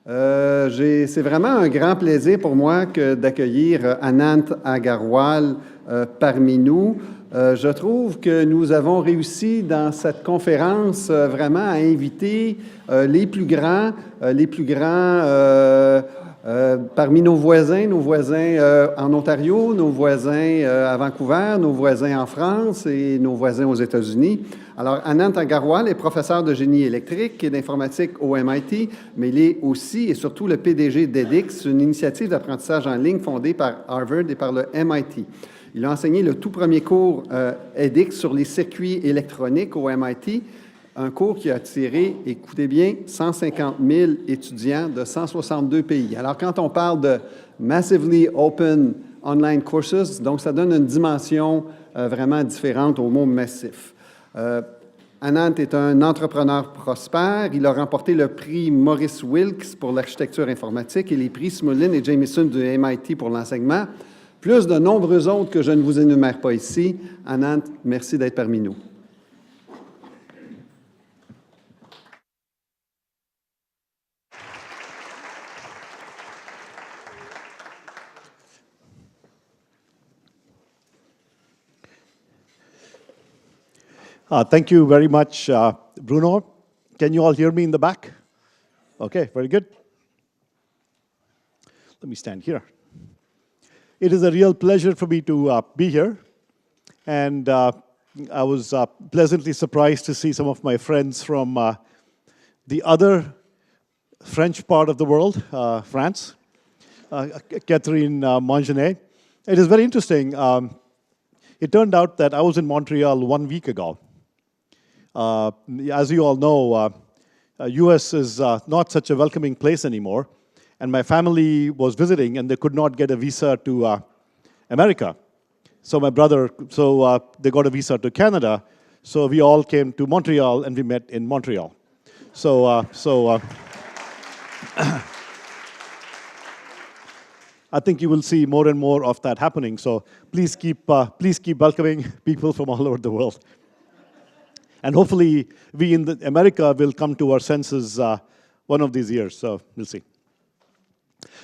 C'est vraiment un grand plaisir pour moi d'accueillir Anant Agarwal parmi nous. Je trouve que nous avons réussi dans cette conférence vraiment à inviter les plus grands parmi nos voisins en Ontario, nos voisins à Vancouver, nos voisins en France et nos voisins aux États-Unis. Alors, Anant Agarwal est professeur de génie électrique et d'informatique au MIT, mais il est aussi et surtout le PDG d'EDX, une initiative d'apprentissage en ligne fondée par Harvard et par le MIT. Il a enseigné le tout premier cours EDX sur les circuits électroniques au MIT, un cours qui a attiré, écoutez bien, 150 000 étudiants de 162 pays. Alors, quand on parle de Massively Open Online Courses, donc ça donne une dimension vraiment différente au mot massif. Anant est un entrepreneur prospère. Il a remporté le prix Maurice Wilkes pour l'architecture informatique et les prix Smolin et Jamieson du MIT pour l'enseignement, plus de nombreux autres que je ne vous énumère pas ici. Anant, merci d'être parmi nous. Thank you very much, Bruno. Can you all hear me in the back? Okay, very good. Let me stand here. It is a real pleasure for me to be here. And I was pleasantly surprised to see some of my friends from the other French part of the world, France, Catherine Mongenet. It is very interesting. It turned out that I was in Montreal 1 week ago. As you all know, US is not such a welcoming place anymore. And my family was visiting, and they could not get a visa to America. So my brother, they got a visa to Canada. So we all came to Montreal, and we met in Montreal. I think you will see more and more of that happening. So please keep welcoming people from all over the world. And hopefully, we in America will come to our senses one of these years. So we'll see.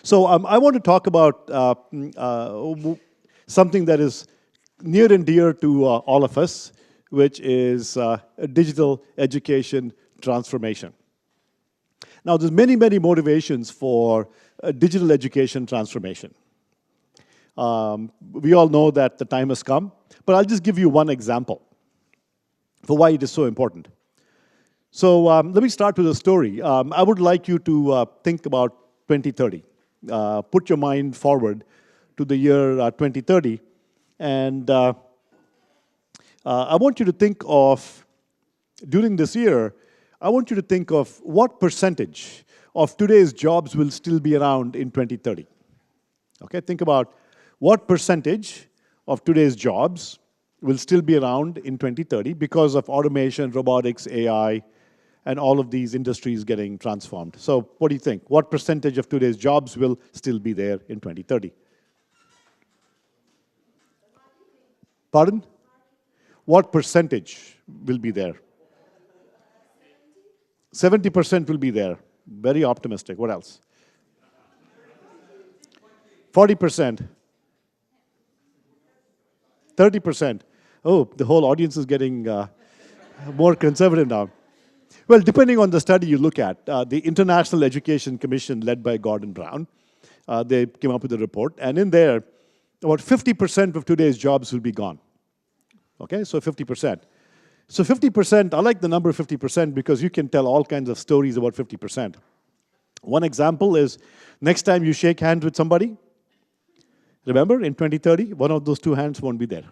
So I want to talk about something that is near and dear to all of us, which is digital education transformation. Now, there's many, many motivations for digital education transformation. We all know that the time has come, but I'll just give you one example for why it is so important. So let me start with a story. I would like you to think about 2030. Put your mind forward to the year 2030. And I want you to think of, during this year, I want you to think of what percentage of today's jobs will still be around in 2030. Okay, think about what percentage of today's jobs will still be around in 2030 because of automation, robotics, AI, and all of these industries getting transformed. So what do you think? What percentage of today's jobs will still be there in 2030? Pardon? What percentage will be there? 70% will be there. Very optimistic. What else? 40%. 30%. Oh, the whole audience is getting more conservative now. Well, depending on the study you look at, the International Education Commission, led by Gordon Brown, they came up with a report, and in there, about 50% of today's jobs will be gone. Okay, so 50%. So 50%, I like the number 50% because you can tell all kinds of stories about 50%. One example is, next time you shake hands with somebody, remember, in 2030, one of those two hands won't be there.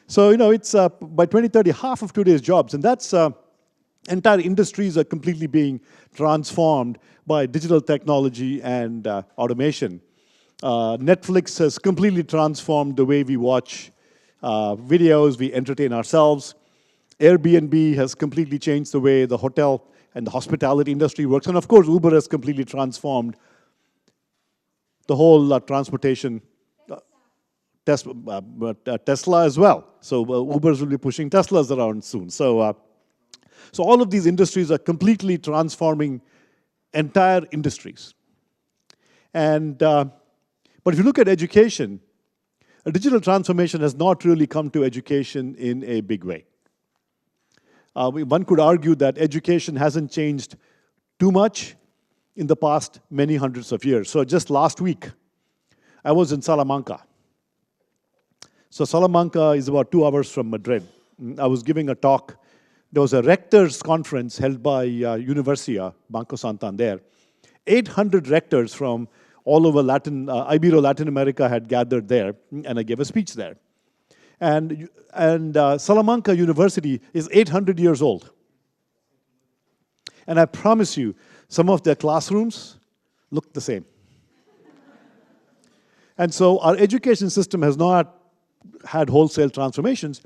So, you know, it's by 2030, half of today's jobs, and that's entire industries are completely being transformed by digital technology and automation. Netflix has completely transformed the way we watch videos, we entertain ourselves. Airbnb has completely changed the way the hotel and the hospitality industry works. And of course, Uber has completely transformed the whole transportation. Tesla as well. So Ubers will be pushing Teslas around soon. So So all of these industries are completely transforming entire industries. And, but if you look at education, a digital transformation has not really come to education in a big way. One could argue that education hasn't changed too much in the past many hundreds of years. So just last week, I was in Salamanca. So Salamanca is about 2 hours from Madrid. I was giving a talk. There was a rectors conference held by Universia, Banco Santander. 800 rectors from all over Latin America had gathered there, and I gave a speech there. And Salamanca University is 800 years old. And I promise you, some of their classrooms look the same. And so our education system has not had wholesale transformations,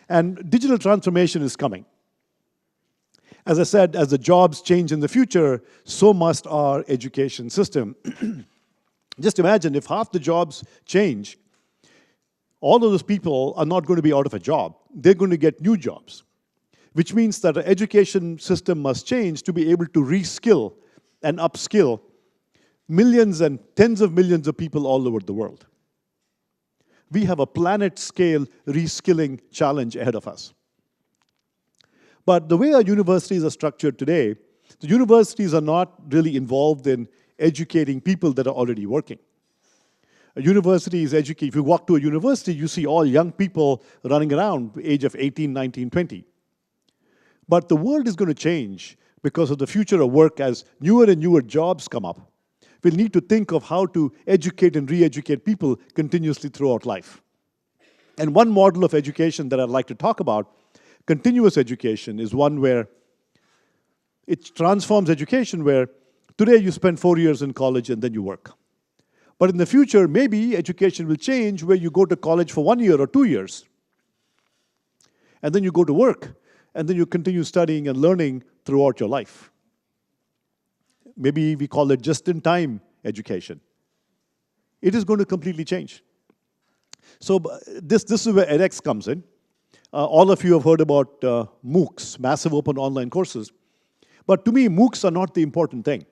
and digital transformation is coming. As I said, as the jobs change in the future, so must our education system. Just imagine if half the jobs change, all of those people are not going to be out of a job. They're going to get new jobs, which means that our education system must change to be able to reskill and upskill millions and tens of millions of people all over the world. We have a planet-scale reskilling challenge ahead of us. But the way our universities are structured today, the universities are not really involved in educating people that are already working. A university is educating. If you walk to a university, you see all young people running around, age of 18, 19, 20. But the world is going to change because of the future of work as newer and newer jobs come up. We'll need to think of how to educate and re-educate people continuously throughout life. And one model of education that I'd like to talk about, continuous education, is one where it transforms education where today you spend 4 years in college and then you work. But in the future, maybe education will change where you go to college for 1 year or 2 years. And then you go to work, and then you continue studying and learning throughout your life. Maybe we call it just-in-time education. It is going to completely change. So this is where edX comes in. All of you have heard about MOOCs, massive open online courses. But to me, MOOCs are not the important thing.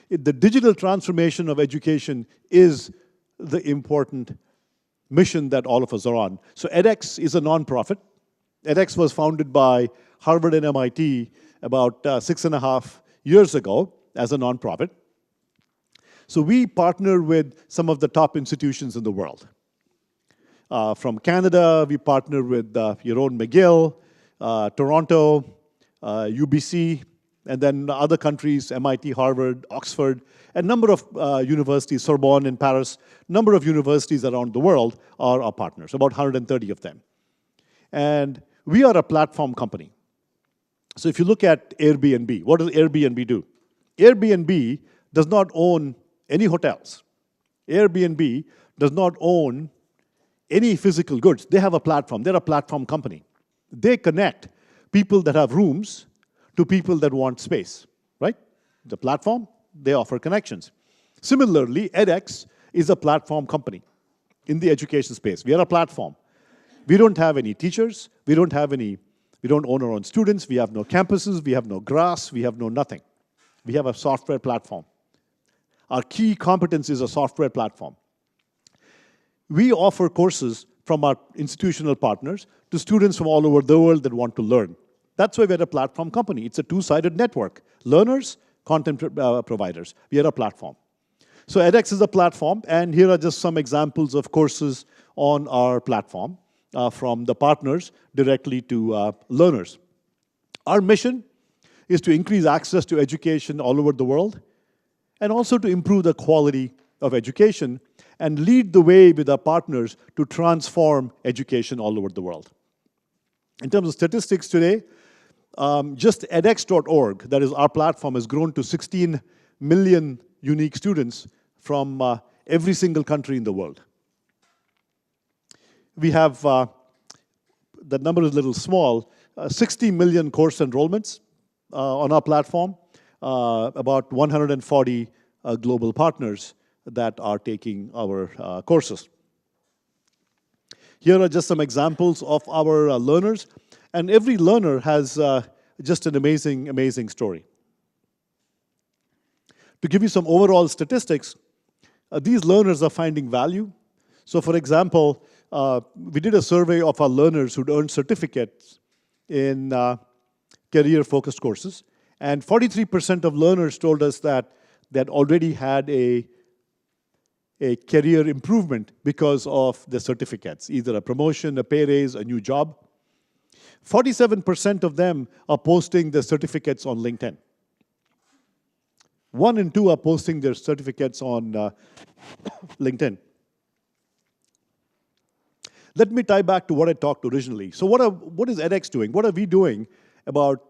The digital transformation of education is the important mission that all of us are on. So edX is a nonprofit. edX was founded by Harvard and MIT about 6.5 years ago as a nonprofit. So we partner with some of the top institutions in the world. From Canada, we partner with Yaron McGill, Toronto, UBC, and then other countries, MIT, Harvard, Oxford, a number of universities, Sorbonne in Paris, number of universities around the world are our partners, about 130 of them. And we are a platform company. So if you look at Airbnb, what does Airbnb do? Airbnb does not own any hotels. Airbnb does not own any physical goods. They have a platform. They're a platform company. They connect people that have rooms to people that want space, right? The platform, they offer connections. Similarly, edX is a platform company in the education space. We are a platform. We don't have any teachers. We don't own our own students. We have no campuses. We have no grass. We have no nothing. We have a software platform. Our key competence is a software platform. We offer courses from our institutional partners to students from all over the world that want to learn. That's why we're a platform company. It's a two-sided network. Learners, content providers. We are a platform. So edX is a platform, and here are just some examples of courses on our platform from the partners directly to learners. Our mission is to increase access to education all over the world and also to improve the quality of education and lead the way with our partners to transform education all over the world. In terms of statistics today, just edX.org, that is our platform, has grown to 16 million unique students from every single country in the world. We have, the number is a little small, 60 million course enrollments on our platform, about 140 global partners that are taking our courses. Here are just some examples of our learners. And every learner has just an amazing, amazing story. To give you some overall statistics, these learners are finding value. So for example, we did a survey of our learners who'd earned certificates in career-focused courses, and 43% of learners told us that they had already had a career improvement because of the certificates, either a promotion, a pay raise, a new job. 47% of them are posting their certificates on LinkedIn. 1 in 2 are posting their certificates on LinkedIn. Let me tie back to what I talked originally. So what is edX doing? What are we doing about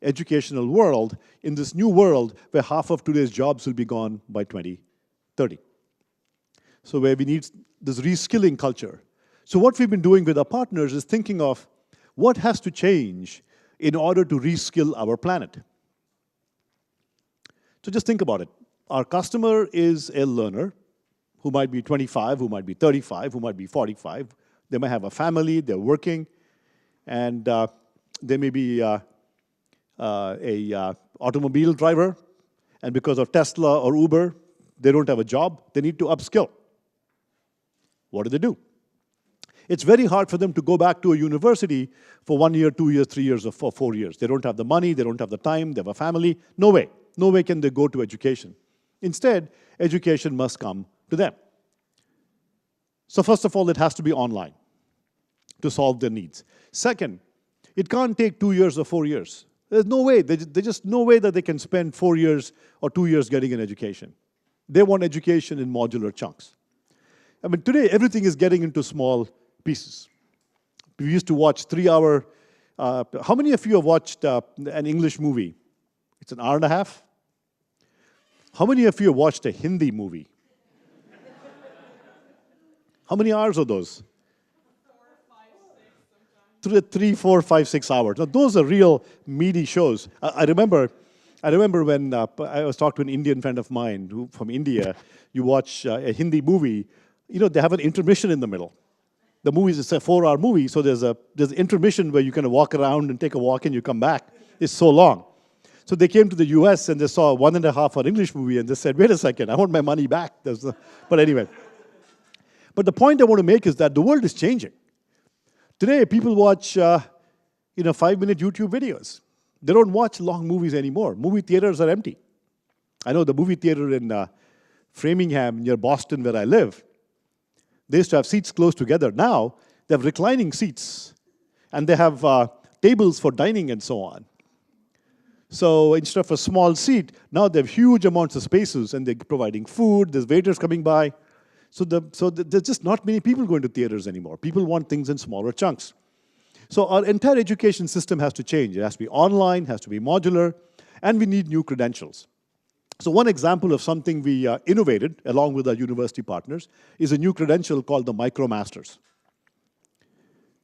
educational world in this new world where half of today's jobs will be gone by 2030? So where we need this reskilling culture. So what we've been doing with our partners is thinking of what has to change in order to reskill our planet. So just think about it. Our customer is a learner who might be 25, who might be 35, who might be 45. They might have a family, they're working, and they may be a automobile driver, and because of Tesla or Uber, they don't have a job. They need to upskill. What do? It's very hard for them to go back to a university for 1 year, 2 years, 3 years, or 4 years. They don't have the money, they don't have the time, they have a family. No way. No way can they go to education. Instead, education must come to them. So first of all, it has to be online to solve their needs. Second, it can't take 2 years or 4 years. There's no way. There's just no way that they can spend 4 years or 2 years getting an education. They want education in modular chunks. I mean, today, everything is getting into small pieces. We used to watch 3-hour... how many of you have watched an English movie? It's an hour and a half. How many of you have watched a Hindi movie? How many hours are those? 3, 4, 5, 6 hours. Now, those are real meaty shows. I remember when I was talking to an Indian friend of mine who, from India. You watch a Hindi movie, they have an intermission in the middle. The movie is a 4-hour movie, so there's an intermission where you kind of walk around and take a walk and you come back. It's so long. So they came to the US and they saw a 1.5-hour English movie and they said, wait a second, I want my money back. But anyway. But the point I want to make is that the world is changing. Today, people watch 5-minute YouTube videos. They don't watch long movies anymore. Movie theaters are empty. I know the movie theater in Framingham, near Boston, where I live, they used to have seats close together. Now, they have reclining seats, and they have tables for dining and so on. So instead of a small seat, now they have huge amounts of spaces, and they're providing food, there's waiters coming by. So there's just not many people going to theaters anymore. People want things in smaller chunks. So our entire education system has to change. It has to be online, has to be modular, and we need new credentials. So one example of something we innovated along with our university partners is a new credential called the MicroMasters.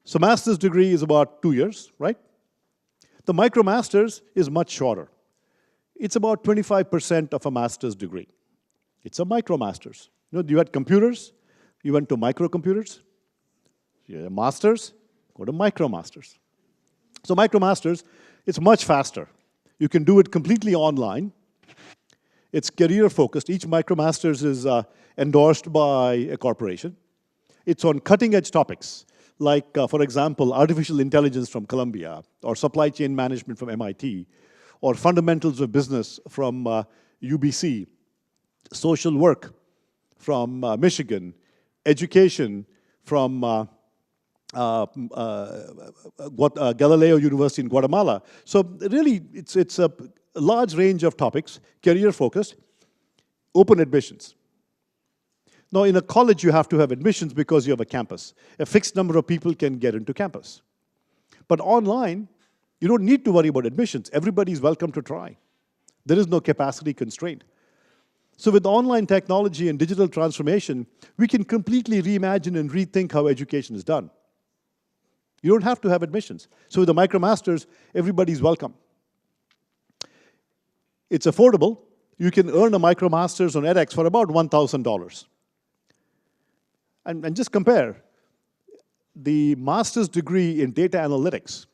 So master's degree is about 2 years, right? The MicroMasters is much shorter. It's about 25% of a master's degree. It's a MicroMasters. You had computers, you went to microcomputers. You had a master's, go to MicroMasters. So MicroMasters, it's much faster. You can do it completely online. It's career-focused. Each MicroMasters is endorsed by a corporation. It's on cutting-edge topics, like, for example, artificial intelligence from Columbia, or supply chain management from MIT, or fundamentals of business from UBC, social work from Michigan, education from Galileo University in Guatemala. So really, it's a large range of topics, career-focused, open admissions. Now, in a college, you have to have admissions because you have a campus. A fixed number of people can get into campus. But online, you don't need to worry about admissions. Everybody's welcome to try. There is no capacity constraint. So with online technology and digital transformation, we can completely reimagine and rethink how education is done. You don't have to have admissions. So with the MicroMasters, everybody's welcome. It's affordable. You can earn a MicroMasters on edX for about $1,000. And just compare the master's degree in data analytics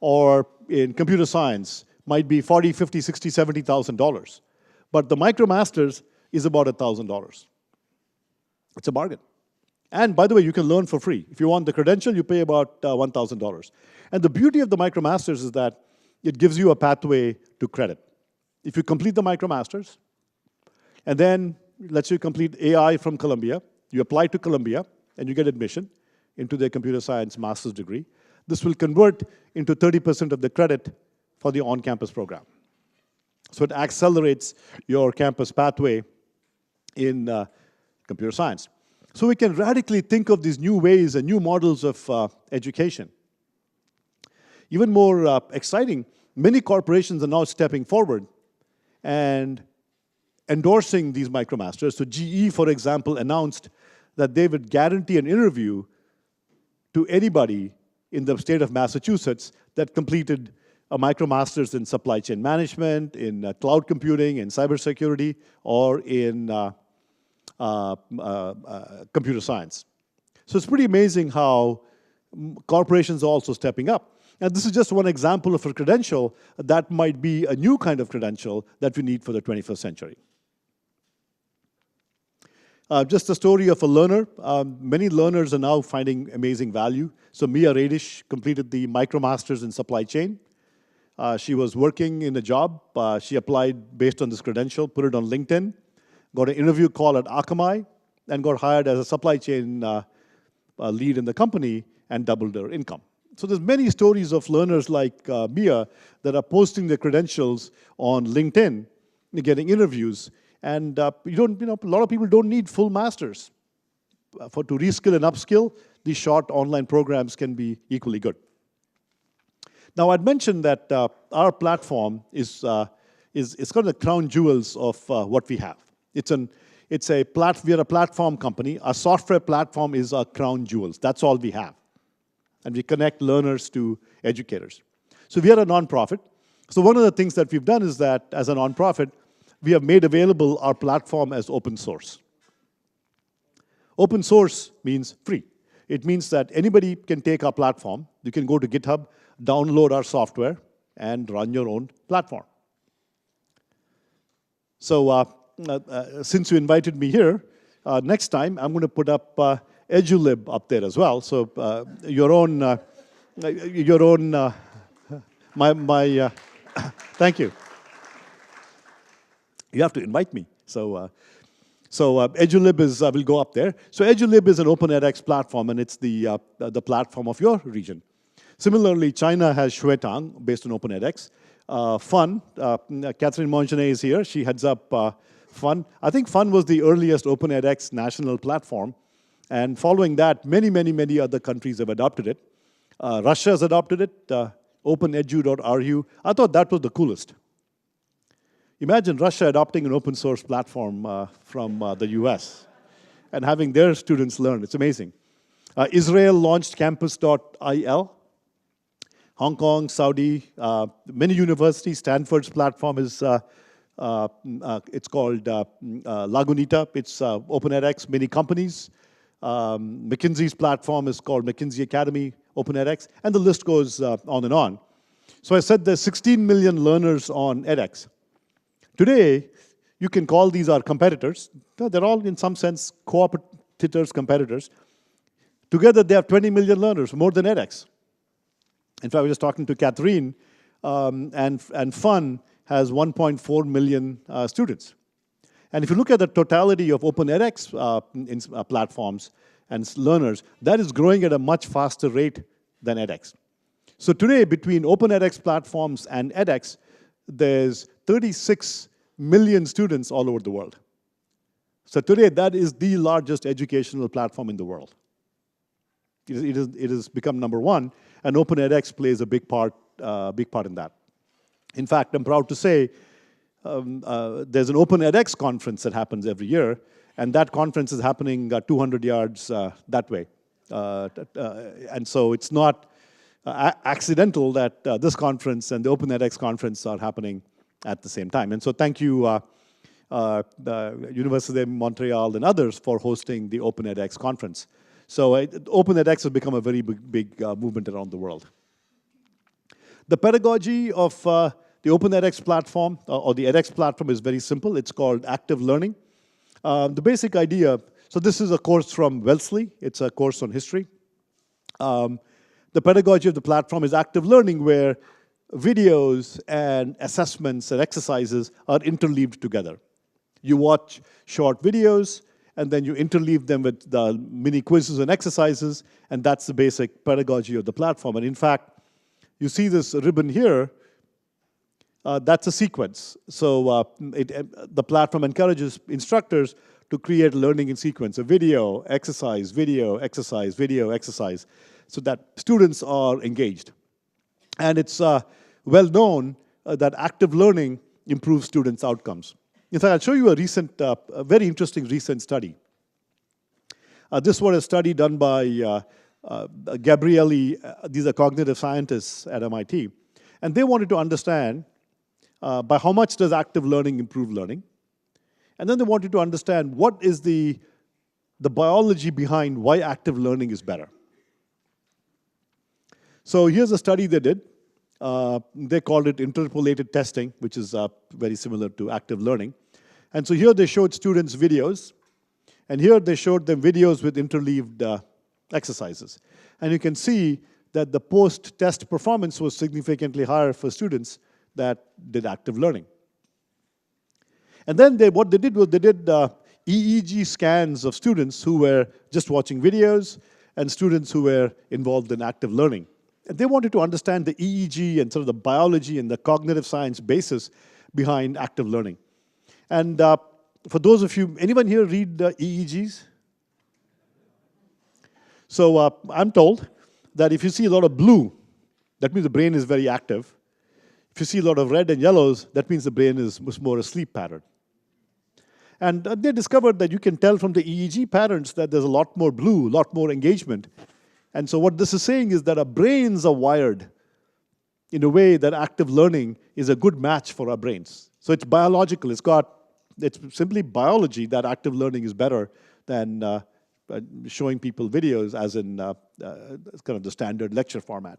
or in computer science might be $40,000, $50,000, $60,000, $70,000. But the MicroMasters is about $1,000. It's a bargain. And by the way, you can learn for free. If you want the credential, you pay about $1,000. And the beauty of the MicroMasters is that it gives you a pathway to credit. If you complete the MicroMasters, and then lets you complete AI from Columbia, you apply to Columbia, and you get admission into their computer science master's degree. This will convert into 30% of the credit for the on-campus program. So it accelerates your campus pathway in computer science. So we can radically think of these new ways and new models of education. Even more exciting, many corporations are now stepping forward and endorsing these MicroMasters. So GE, for example, announced that they would guarantee an interview to anybody in the state of Massachusetts that completed a MicroMasters in supply chain management, in cloud computing, in cybersecurity, or in computer science. So it's pretty amazing how corporations are also stepping up. And this is just one example of a credential that might be a new kind of credential that we need for the 21st century. Just a story of a learner. Many learners are now finding amazing value. So Mia Radish completed the MicroMasters in supply chain. She was working in a job. She applied based on this credential, put it on LinkedIn, got an interview call at Akamai, and got hired as a supply chain lead in the company and doubled her income. So there's many stories of learners like Mia that are posting their credentials on LinkedIn, getting interviews. And a lot of people don't need full masters. To reskill and upskill, these short online programs can be equally good. Now, I'd mentioned that our platform is kind of the crown jewels of what we have. We are a platform company. Our software platform is our crown jewels. That's all we have. And we connect learners to educators. So we are a nonprofit. So one of the things that we've done is that as a nonprofit, we have made available our platform as open source. Open source means free. It means that anybody can take our platform. You can go to GitHub, download our software, and run your own platform. So since you invited me here, next time I'm going to put up EDUlib up there as well. So thank you. You have to invite me. So EDUlib will go up there. So EDUlib is an open edX platform, and it's the platform of your region. Similarly, China has Xuetang, based on open edX. FUN, Catherine Mongenet is here. She heads up FUN. I think FUN was the earliest open edX national platform. And following that, many other countries have adopted it. Russia has adopted it, OpenEDU.ru. I thought that was the coolest. Imagine Russia adopting an open source platform from the US and having their students learn. It's amazing. Israel launched campus.il. Hong Kong, Saudi, many universities. Stanford's platform is, it's called Lagunita. It's open edX, many companies. McKinsey's platform is called McKinsey Academy, open edX, and the list goes on and on. So I said there's 16 million learners on edX. Today, you can call these our competitors. They're all, in some sense, competitors. Together, they have 20 million learners, more than edX. In fact, I was just talking to Catherine, and FUN has 1.4 million students. And if you look at the totality of open edX platforms and learners, that is growing at a much faster rate than edX. So today, between open edX platforms and edX, there's 36 million students all over the world. So today, that is the largest educational platform in the world. It has become number one, and open edX plays a big part in that. In fact, I'm proud to say there's an open edX conference that happens every year, and that conference is happening 200 yards that way. And so it's not accidental that this conference and the open edX conference are happening at the same time. And so thank you, the Université of Montreal and others for hosting the open edX conference. So open edX has become a very big movement around the world. The pedagogy of the Open edX platform, or the edX platform, is very simple. It's called active learning. The basic idea, so this is a course from Wellesley. It's a course on history. The pedagogy of the platform is active learning, where videos and assessments and exercises are interleaved together. You watch short videos, and then you interleave them with the mini quizzes and exercises, and that's the basic pedagogy of the platform. And in fact, you see this ribbon here, that's a sequence. So the platform encourages instructors to create learning in sequence, a video, exercise, video, exercise, video, exercise, so that students are engaged. And it's well known that active learning improves students' outcomes. In fact, I'll show you a recent, a very interesting recent study. This was a study done by Gabrielli. These are cognitive scientists at MIT. And they wanted to understand by how much does active learning improve learning. And then they wanted to understand what is the biology behind why active learning is better. So here's a study they did. They called it interpolated testing, which is very similar to active learning. And so here they showed students videos, and here they showed them videos with interleaved exercises. And you can see that the post-test performance was significantly higher for students that did active learning. And then what they did was they did EEG scans of students who were just watching videos and students who were involved in active learning. And they wanted to understand the EEG and sort of the biology and the cognitive science basis behind active learning. And for those of you, anyone here read EEGs? So I'm told that if you see a lot of blue, that means the brain is very active. If you see a lot of red and yellows, that means the brain is more a sleep pattern. And they discovered that you can tell from the EEG patterns that there's a lot more blue, a lot more engagement. And so what this is saying is that our brains are wired in a way that active learning is a good match for our brains. So it's biological. It's simply biology that active learning is better than showing people videos as in kind of the standard lecture format.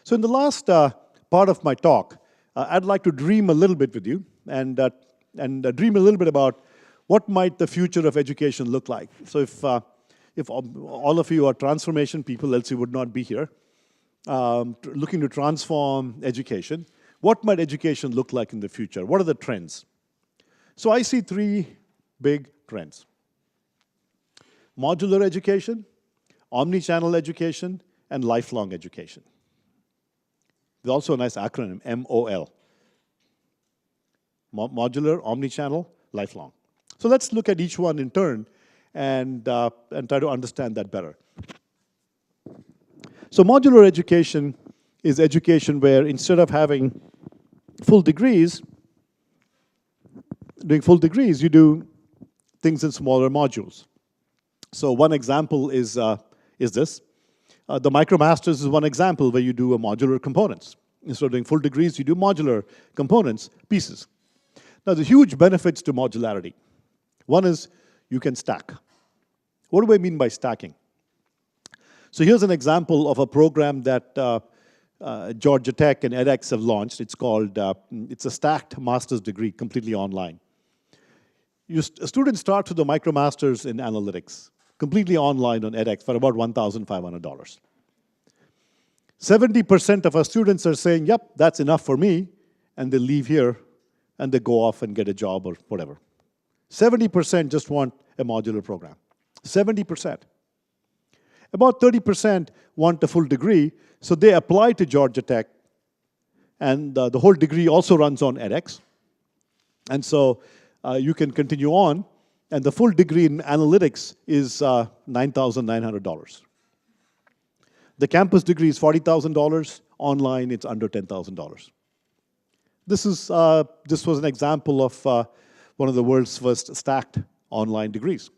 So in the last part of my talk, I'd like to dream a little bit with you and dream a little bit about what might the future of education look like. So if all of you are transformation people, else you would not be here, looking to transform education, what might education look like in the future? What are the trends? So I see three big trends. Modular education, omni-channel education, and lifelong education. There's also a nice acronym, MOL. Modular, omni-channel, lifelong. So let's look at each one in turn and try to understand that better. So modular education is education where instead of having full degrees, you do things in smaller modules. So one example is this. The MicroMasters is one example where you do a modular components. Instead of doing full degrees, you do modular components, pieces. Now, there's huge benefits to modularity. One is you can stack. What do I mean by stacking? So here's an example of a program that Georgia Tech and edX have launched. It's called, it's a stacked master's degree, completely online. A student starts with the MicroMasters in analytics, completely online on edX for about $1,500. 70% of our students are saying, yep, that's enough for me, and they leave here and they go off and get a job or whatever. 70% just want a modular program. 70%. About 30% want a full degree, so they apply to Georgia Tech, and the whole degree also runs on edX. And so you can continue on, and the full degree in analytics is $9,900. The campus degree is $40,000. Online, it's under $10,000. This was an example of one of the world's first stacked online degrees.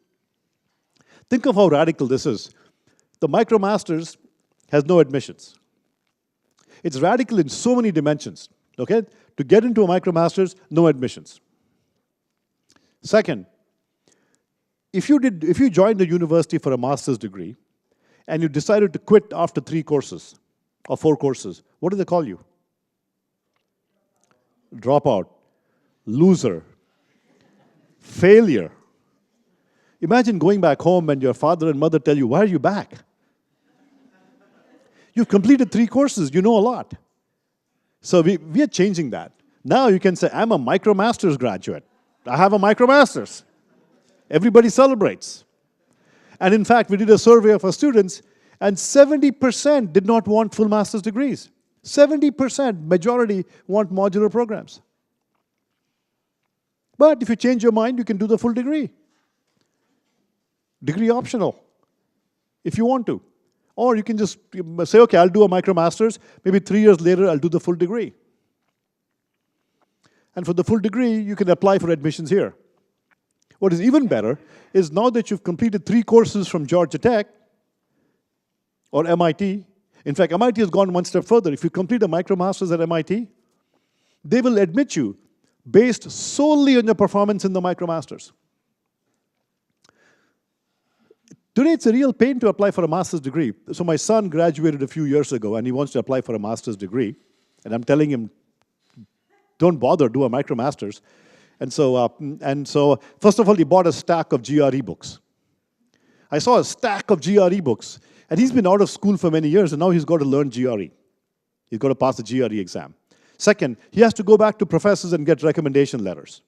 Think of how radical this is. The MicroMasters has no admissions. It's radical in so many dimensions, okay? To get into a MicroMasters, no admissions. Second, if you joined the university for a master's degree and you decided to quit after 3 courses, or 4 courses, what do they call you? Dropout, loser, failure. Imagine going back home and your father and mother tell you, why are you back? You've completed 3 courses, you know a lot. So we are changing that. Now you can say, I'm a MicroMasters graduate. I have a MicroMasters. Everybody celebrates. And in fact, we did a survey of our students, and 70% did not want full master's degrees. 70%, majority, want modular programs. But if you change your mind, you can do the full degree. Degree optional, if you want to. Or you can just say, okay, I'll do a MicroMasters. Maybe 3 years later, I'll do the full degree. And for the full degree, you can apply for admissions here. What is even better is now that you've completed 3 courses from Georgia Tech or MIT. In fact, MIT has gone one step further. If you complete a MicroMasters at MIT, they will admit you based solely on your performance in the MicroMasters. Today, it's a real pain to apply for a master's degree. So my son graduated a few years ago, and he wants to apply for a master's degree. And I'm telling him, don't bother, do a MicroMasters. And so, first of all, he bought a stack of GRE books. I saw a stack of GRE books, and he's been out of school for many years, and now he's got to learn GRE. He's got to pass the GRE exam. Second, he has to go back to professors and get recommendation letters.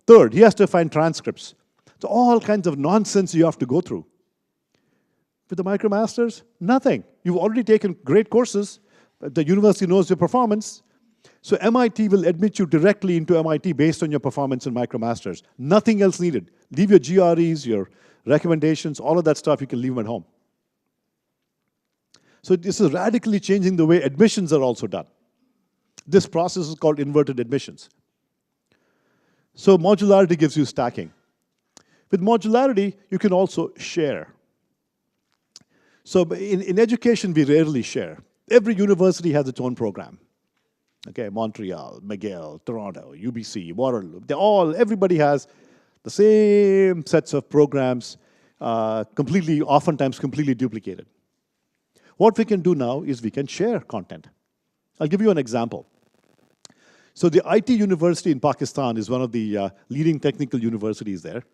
Third, he has to find transcripts. So all kinds of nonsense you have to go through. With the MicroMasters, nothing. You've already taken great courses. The university knows your performance. So MIT will admit you directly into MIT based on your performance in MicroMasters. Nothing else needed. Leave your GREs, your recommendations, all of that stuff, you can leave them at home. So this is radically changing the way admissions are also done. This process is called inverted admissions. So modularity gives you stacking. With modularity, you can also share. So in education, we rarely share. Every university has its own program. Okay, Montreal, McGill, Toronto, UBC, Waterloo, everybody has the same sets of programs, oftentimes completely duplicated. What we can do now is we can share content. I'll give you an example. So the IT University in Pakistan is one of the leading technical universities there.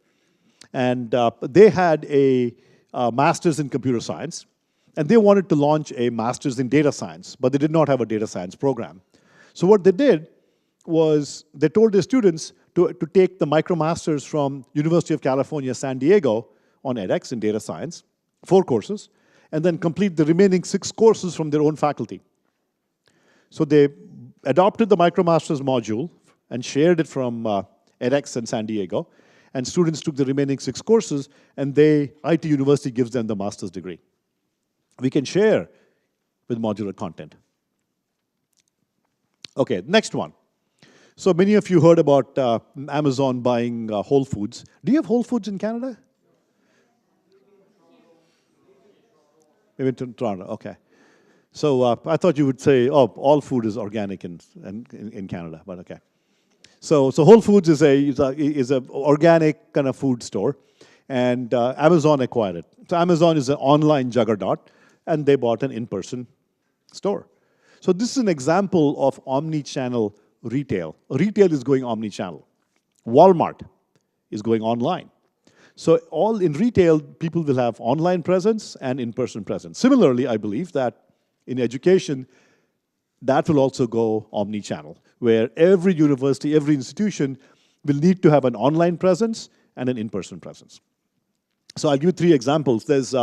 And they had a master's in computer science, and they wanted to launch a master's in data science, but they did not have a data science program. So what they did was they told their students to take the MicroMasters from University of California, San Diego on edX in data science, 4 courses, and then complete the remaining 6 courses from their own faculty. So they adopted the MicroMasters module and shared it from edX and San Diego, and students took the remaining 6 courses, and IT University gives them the master's degree. We can share with modular content. Okay, next one. So many of you heard about Amazon buying Whole Foods. Do you have Whole Foods in Canada? Maybe in Toronto, okay. So I thought you would say, oh, all food is organic in Canada, but okay. So Whole Foods is a organic kind of food store, and Amazon acquired it. So Amazon is an online juggernaut, and they bought an in-person store. So this is an example of omni-channel retail. Retail is going omni-channel. Walmart is going online. So all in retail, people will have online presence and in-person presence. Similarly, I believe that in education, that will also go omni-channel, where every university, every institution will need to have an online presence and an in-person presence. So I'll give you 3 examples. There's,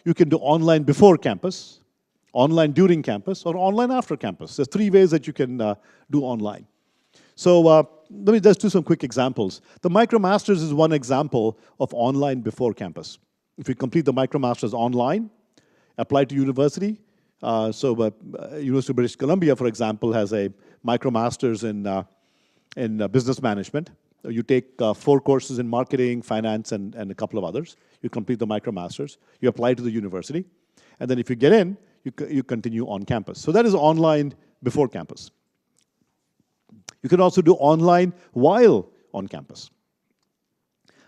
you can do online before campus, online during campus, or online after campus. There's 3 ways that you can do online. So let me just do some quick examples. The MicroMasters is one example of online before campus. If you complete the MicroMasters online, apply to university. University of British Columbia, for example, has a MicroMasters in business management. You take 4 courses in marketing, finance, and a couple of others. You complete the MicroMasters. You apply to the university. And then if you get in, you continue on campus. So that is online before campus. You can also do online while on campus.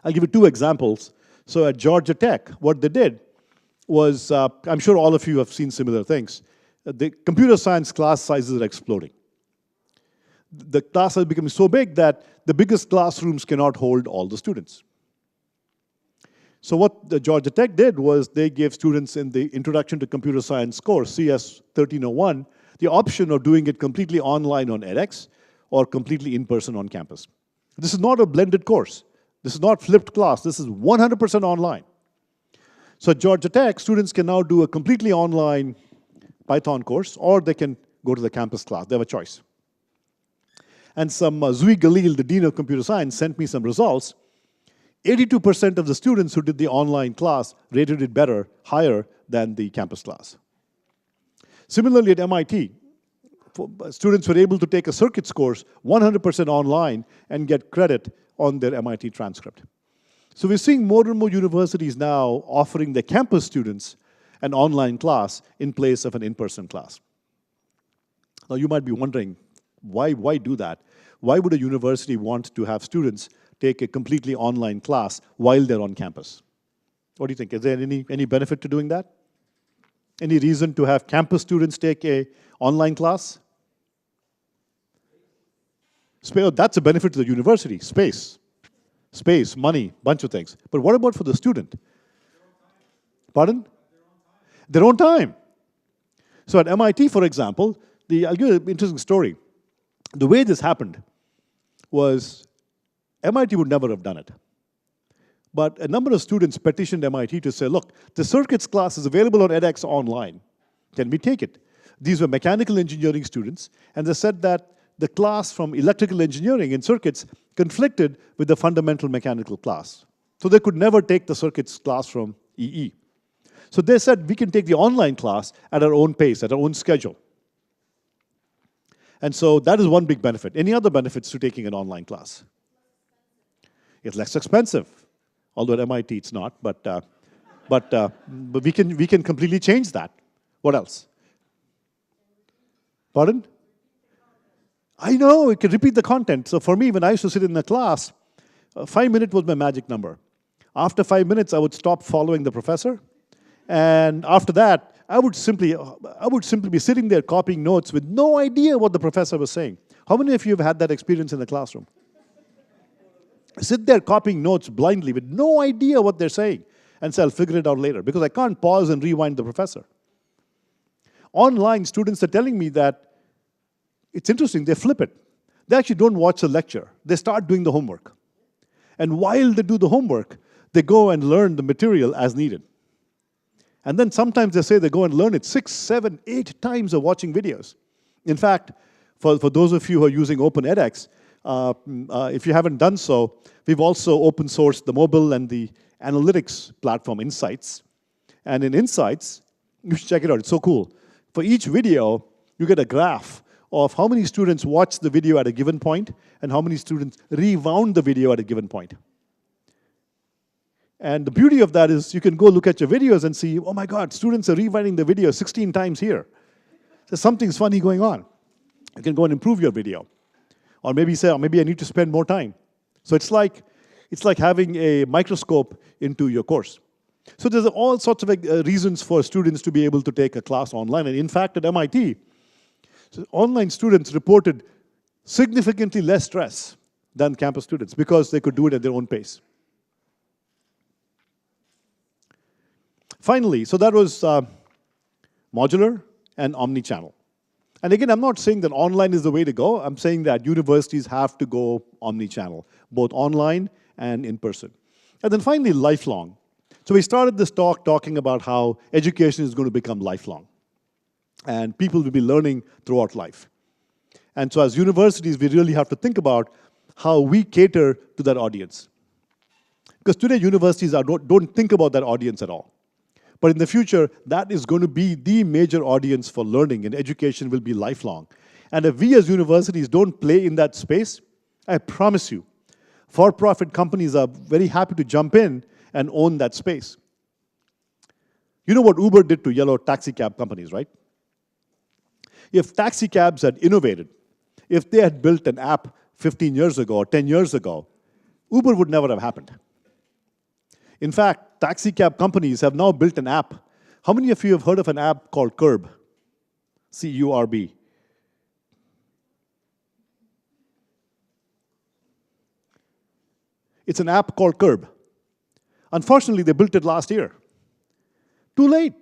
I'll give you 2 examples. So at Georgia Tech, what they did was, I'm sure all of you have seen similar things. the computer science class sizes are exploding. The class is becoming so big that the biggest classrooms cannot hold all the students. So what the Georgia Tech did was they gave students in the Introduction to Computer Science course, CS 1301, the option of doing it completely online on edX or completely in person on campus. This is not a blended course. This is not flipped class. This is 100% online. So at Georgia Tech, students can now do a completely online Python course, or they can go to the campus class. They have a choice. And Zui Galil, the Dean of Computer Science, sent me some results. 82% of the students who did the online class rated it better, higher than the campus class. Similarly, at MIT, students were able to take a circuits course 100% online and get credit on their MIT transcript. So we're seeing more and more universities now offering their campus students an online class in place of an in-person class. Now you might be wondering, why do that? Why would a university want to have students take a completely online class while they're on campus? What do you think? Is there any benefit to doing that? Any reason to have campus students take an online class? That's a benefit to the university. Space, money, bunch of things. But what about for the student? Pardon? Their own time. So at MIT, for example, I'll give you an interesting story. The way this happened was MIT would never have done it. But a number of students petitioned MIT to say, look, the circuits class is available on edX online. Can we take it? These were mechanical engineering students, and they said that the class from electrical engineering in circuits conflicted with the fundamental mechanical class. So they could never take the circuits class from EE. So they said, we can take the online class at our own pace, at our own schedule. And so that is one big benefit. Any other benefits to taking an online class? It's less expensive, although at MIT it's not, but we can completely change that. What else? Pardon? I know, it can repeat the content. So for me, when I used to sit in the class, 5 minutes was my magic number. After 5 minutes, I would stop following the professor. And after that, I would simply be sitting there copying notes with no idea what the professor was saying. How many of you have had that experience in the classroom? Sit there copying notes blindly with no idea what they're saying and say, I'll figure it out later, because I can't pause and rewind the professor. Online, students are telling me that it's interesting, they flip it. They actually don't watch the lecture. They start doing the homework. And while they do the homework, they go and learn the material as needed. And then sometimes they say they go and learn it 6, 7, 8 times of watching videos. In fact, for those of you who are using OpenEdX, if you haven't done so, we've also open sourced the mobile and the analytics platform, Insights. And in Insights, you should check it out, it's so cool. For each video, you get a graph of how many students watched the video at a given point and how many students rewound the video at a given point. And the beauty of that is you can go look at your videos and see, oh my God, students are rewinding the video 16 times here. So something's funny going on. You can go and improve your video. Or maybe say, oh, maybe I need to spend more time. So it's like having a microscope into your course. So there's all sorts of reasons for students to be able to take a class online. And in fact, at MIT, so online students reported significantly less stress than campus students because they could do it at their own pace. Finally, so that was modular and omni-channel. And again, I'm not saying that online is the way to go. I'm saying that universities have to go omni-channel, both online and in person. And then finally, lifelong. So we started this talk talking about how education is going to become lifelong. And people will be learning throughout life. And so as universities, we really have to think about how we cater to that audience. Because today, universities don't think about that audience at all. But in the future, that is going to be the major audience for learning, and education will be lifelong. And if we as universities don't play in that space, I promise you, for-profit companies are very happy to jump in and own that space. You know what Uber did to yellow taxi cab companies, right? If taxi cabs had innovated, if they had built an app 15 years ago or 10 years ago, Uber would never have happened. In fact, taxi cab companies have now built an app. How many of you have heard of an app called Curb? C-U-R-B. It's an app called Curb. Unfortunately, they built it last year. Too late.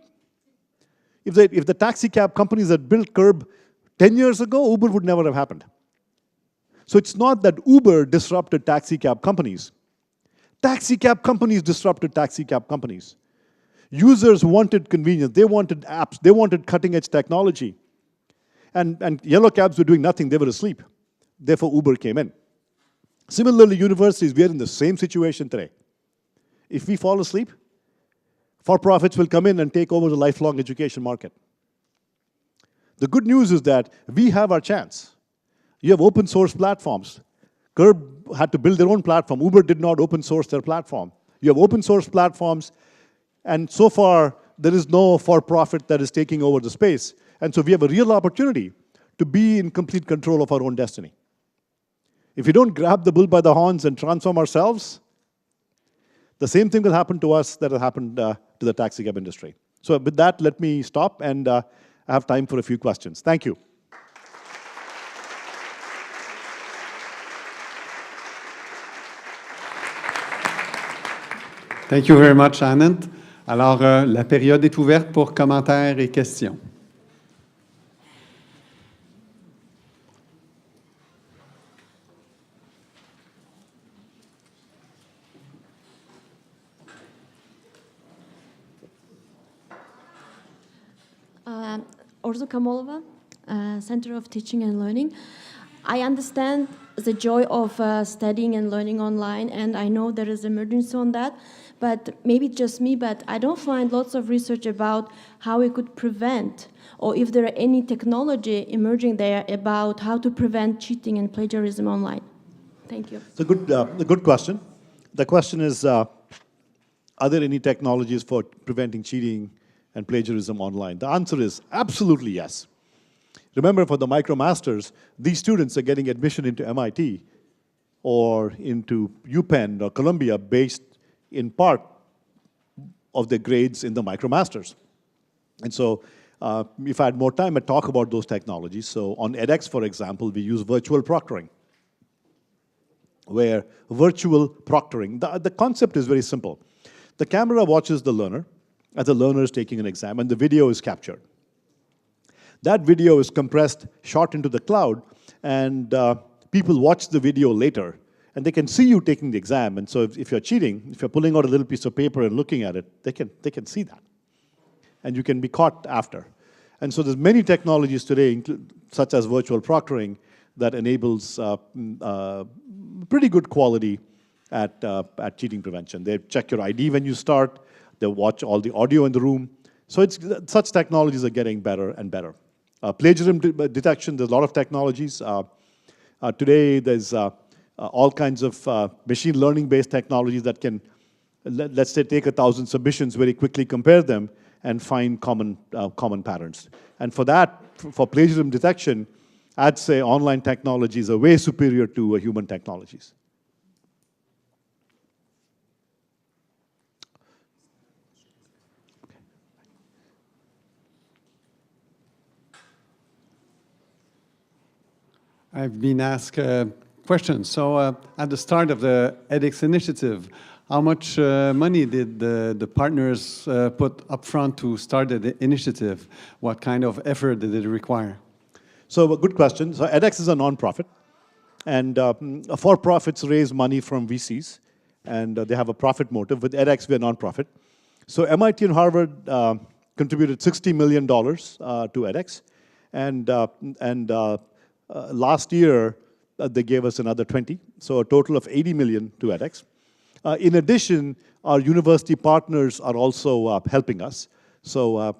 If the taxi cab companies had built Curb 10 years ago, Uber would never have happened. So it's not that Uber disrupted taxi cab companies. Taxi cab companies disrupted taxi cab companies. Users wanted convenience. They wanted apps. They wanted cutting-edge technology. And yellow cabs were doing nothing. They were asleep. Therefore, Uber came in. Similarly, universities, we are in the same situation today. If we fall asleep, for-profits will come in and take over the lifelong education market. The good news is that we have our chance. You have open source platforms. Curb had to build their own platform. Uber did not open source their platform. You have open source platforms, and so far, there is no for-profit that is taking over the space. And so we have a real opportunity to be in complete control of our own destiny. If we don't grab the bull by the horns and transform ourselves, the same thing will happen to us that has happened to the taxi cab industry. So with that, let me stop, and I have time for a few questions. Thank you. Thank you very much, Anand. Alors, la période est ouverte pour commentaires et questions. Orzo Kamolova, Center of Teaching and Learning. I understand the joy of studying and learning online, and I know there is emergency on that, but maybe just me, but I don't find lots of research about how we could prevent, or if there are any technology emerging there about how to prevent cheating and plagiarism online. Thank you. It's a good question. The question is, are there any technologies for preventing cheating and plagiarism online? The answer is absolutely yes. Remember, for the MicroMasters, these students are getting admission into MIT or into UPenn or Columbia based in part of their grades in the MicroMasters. And so if I had more time, I'd talk about those technologies. So on edX, for example, we use virtual proctoring, where virtual proctoring, the concept is very simple. The camera watches the learner as the learner is taking an exam, and the video is captured. That video is compressed, shot into the cloud, and people watch the video later, and they can see you taking the exam. And so if you're cheating, if you're pulling out a little piece of paper and looking at it, they can see that. And you can be caught after. And so there's many technologies today, such as virtual proctoring, that enables pretty good quality at cheating prevention. They check your ID when you start. They watch all the audio in the room. So such technologies are getting better and better. Plagiarism detection, there's a lot of technologies. Today, there's all kinds of machine learning-based technologies that can, let's say, take 1,000 submissions, very quickly compare them, and find common patterns. And for that, for plagiarism detection, I'd say online technologies are way superior to human technologies. I've been asked questions. So at the start of the edX initiative, how much money did the partners put up front to start the initiative? What kind of effort did it require? So a good question. So edX is a nonprofit, and for-profits raise money from VCs, and they have a profit motive. With edX, we're a nonprofit. So MIT and Harvard contributed $60 million to edX, and last year they gave us another 20, so a total of 80 million to edX. In addition, our university partners are also helping us. So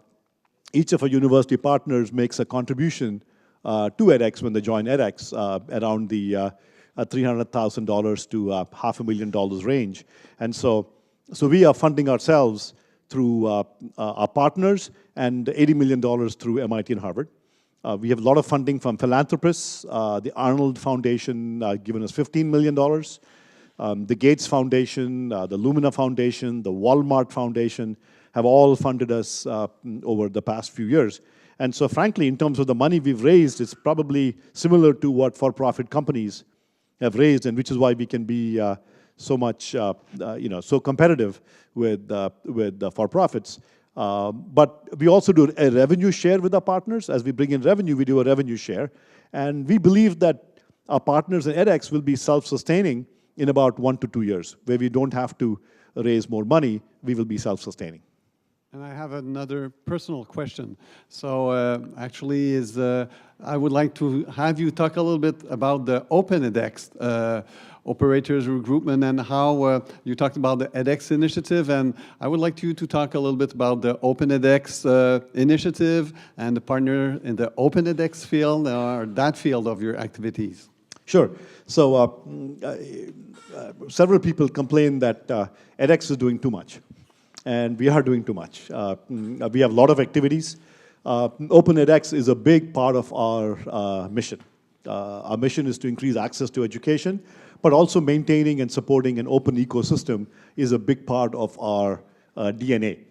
each of our university partners makes a contribution to edX when they join edX, around the $300,000 to $500,000 range. And so we are funding ourselves through our partners, and $80 million through MIT and Harvard. We have a lot of funding from philanthropists. The Arnold Foundation given us $15 million. The Gates Foundation, the Lumina Foundation, the Walmart Foundation have all funded us over the past few years. And so frankly, in terms of the money we've raised, it's probably similar to what for-profit companies have raised, and which is why we can be so much, so competitive with for-profits. But we also do a revenue share with our partners. As we bring in revenue, we do a revenue share. And we believe that our partners in edX will be self-sustaining in about 1 to 2 years, where we don't have to raise more money, we will be self-sustaining. And I have another personal question. So actually, I would like to have you talk a little bit about the Open edX operators recruitment and how you talked about the edX initiative. And I would like you to talk a little bit about the Open edX initiative and the partner in the Open edX field or that field of your activities. Sure. So several people complain that edX is doing too much. And we are doing too much. We have a lot of activities. Open edX is a big part of our mission. Our mission is to increase access to education, but also maintaining and supporting an open ecosystem is a big part of our DNA.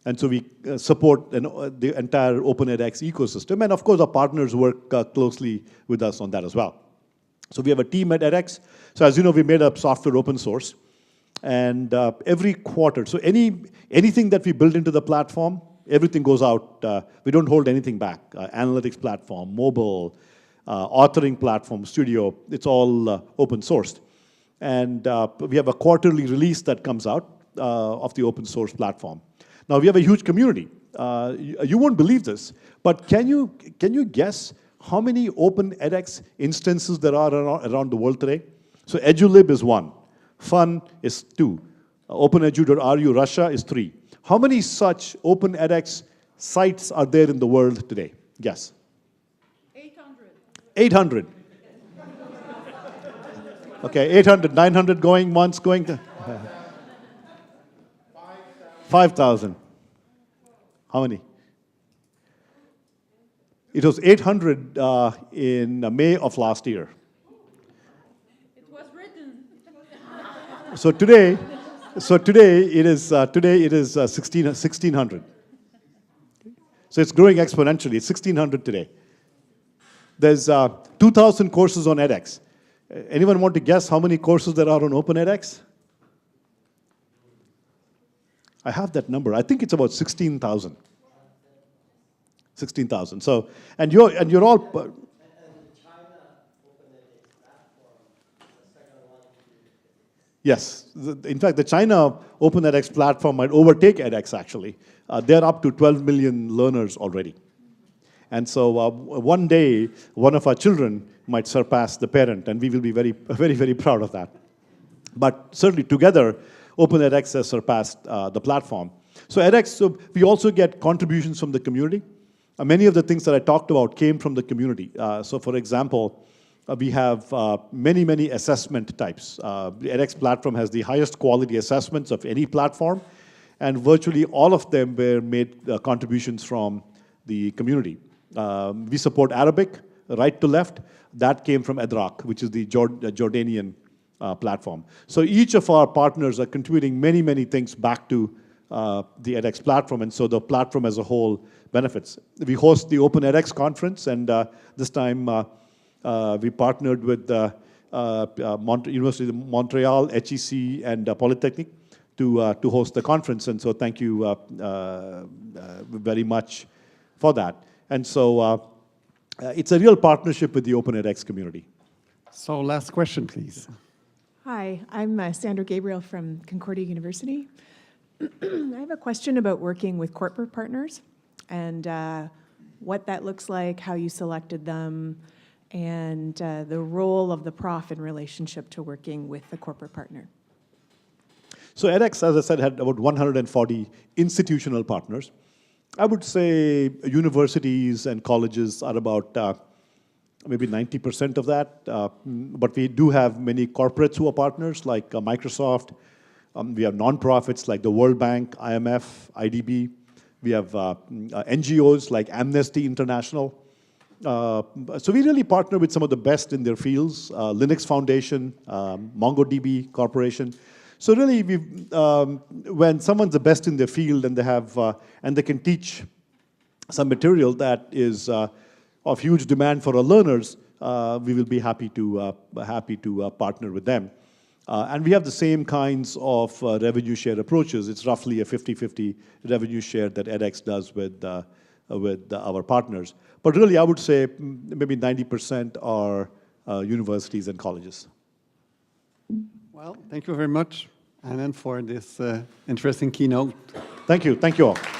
And so we support the entire Open edX ecosystem. And of course, our partners work closely with us on that as well. So we have a team at edX. So as you know, we made up software open source. And every quarter, so anything that we build into the platform, everything goes out. We don't hold anything back. Analytics platform, mobile, authoring platform, studio, it's all open sourced. And we have a quarterly release that comes out of the open source platform. Now we have a huge community. You won't believe this, but can you guess how many Open edX instances there are around the world today? So EDUlib is 1. Fun is 2. OpenEDU.ru Russia is 3. How many such Open edX sites are there in the world today? Guess. 800. 800. Okay, 800, 900 going, once going to 5,000. How many? It was 800 in May of last year. So today it is 1,600. So it's growing exponentially. It's 1,600 today. There's 2,000 courses on edX. Anyone want to guess how many courses there are on Open edX? I have that number. I think it's about 16,000. 16,000. So you're all. Yes. In fact, the China Open edX platform might overtake edX, actually. They're up to 12 million learners already. And so one day, one of our children might surpass the parent, and we will be very, very, very proud of that. But certainly together, Open edX has surpassed the platform. So edX, so we also get contributions from the community. Many of the things that I talked about came from the community. So for example, we have many, many assessment types. The edX platform has the highest quality assessments of any platform, and virtually all of them were made contributions from the community. We support Arabic, right to left. That came from EDRAC, which is the Jordanian platform. So each of our partners are contributing many, many things back to the edX platform, and so the platform as a whole benefits. We host the Open edX conference, and this time we partnered with University of Montreal, HEC, and Polytechnic to host the conference, and so thank you very much for that. And so it's a real partnership with the Open edX community. So last question, please. Hi, I'm Sandra Gabriel from Concordia University. I have a question about working with corporate partners and what that looks like, how you selected them, and the role of the prof in relationship to working with the corporate partner. So edX, as I said, had about 140 institutional partners. I would say universities and colleges are about maybe 90% of that. But we do have many corporates who are partners, like Microsoft. We have nonprofits like the World Bank, IMF, IDB. We have NGOs like Amnesty International. So we really partner with some of the best in their fields, Linux Foundation, MongoDB Corporation. So really, when someone's the best in their field and they have and they can teach some material that is of huge demand for our learners, we will be happy to partner with them. And we have the same kinds of revenue share approaches. It's roughly a 50-50 revenue share that edX does with our partners. But really, I would say maybe 90% are universities and colleges. Well, thank you very much, Anand, for this interesting keynote. Thank you all.